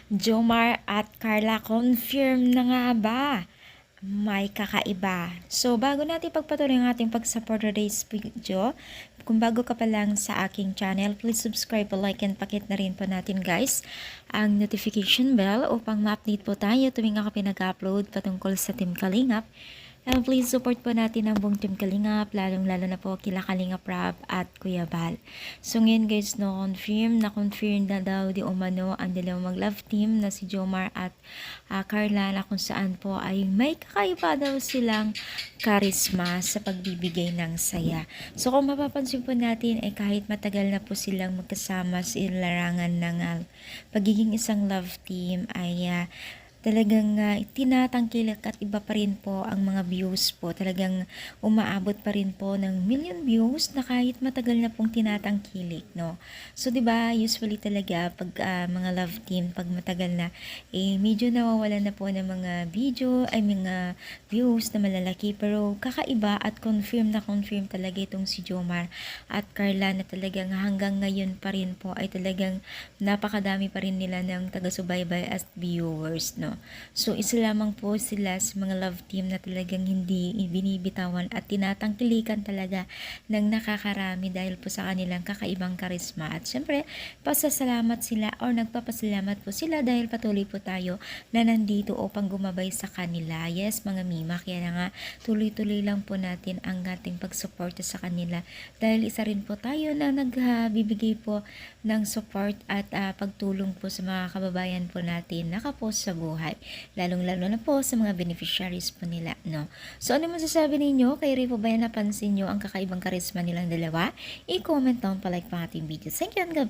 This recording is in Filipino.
Jomar at Carla, confirm na nga ba? May kakaiba. So, bago natin pagpatuloy ang ating pag-support today's video, kung bago ka pa lang sa aking channel, please subscribe, like, and pakit na rin po natin guys ang notification bell upang ma-update po tayo tuwing ako pinag-upload patungkol sa Team Kalingap. And please support po natin ang buong Team Kalingap, lalong-lalo na po kila Kalingap Rab at Kuya Bal. So ngayon guys, na-confirm na daw di umano ang dalawang mag-love team na si Jomar at Carla, na kung saan po ay may kakaiba daw silang karisma sa pagbibigay ng saya. So kung mapapansin po natin ay kahit matagal na po silang magkasama sa larangan ng pagiging isang love team ay talagang tinatangkilik at iba pa rin po ang mga views po. Talagang umaabot pa rin po ng million views na kahit matagal na pong tinatangkilik, no? So, di ba usually talaga pag mga love team, pag matagal na, medyo nawawalan na po ng mga video, ay mga views na malalaki. Pero kakaiba at confirm talaga itong si Jomar at Carla na talagang hanggang ngayon pa rin po ay talagang napakadami pa rin nila ng taga-subaybay as viewers, no? So, isa lamang po sila sa mga love team na talagang hindi binibitawan at tinatangkilikan talaga ng nakakarami dahil po sa kanilang kakaibang karisma. At syempre, pasasalamat sila or nagpapasalamat po sila dahil patuloy po tayo na nandito upang gumabay sa kanila. Yes, mga mima, kaya na nga tuloy-tuloy lang po natin ang ating pagsuporta sa kanila dahil isa rin po tayo na nagbibigay po ng support at pagtulong po sa mga kababayan po natin nakapost sa buhay. Lalong-lalo na po sa mga beneficiaries po nila, no? So, ano masasabi ninyo? Kayo rin po ba yan napansin nyo ang kakaibang karisma nilang dalawa? I-comment down pa, like pa ating video. Thank you and God bless.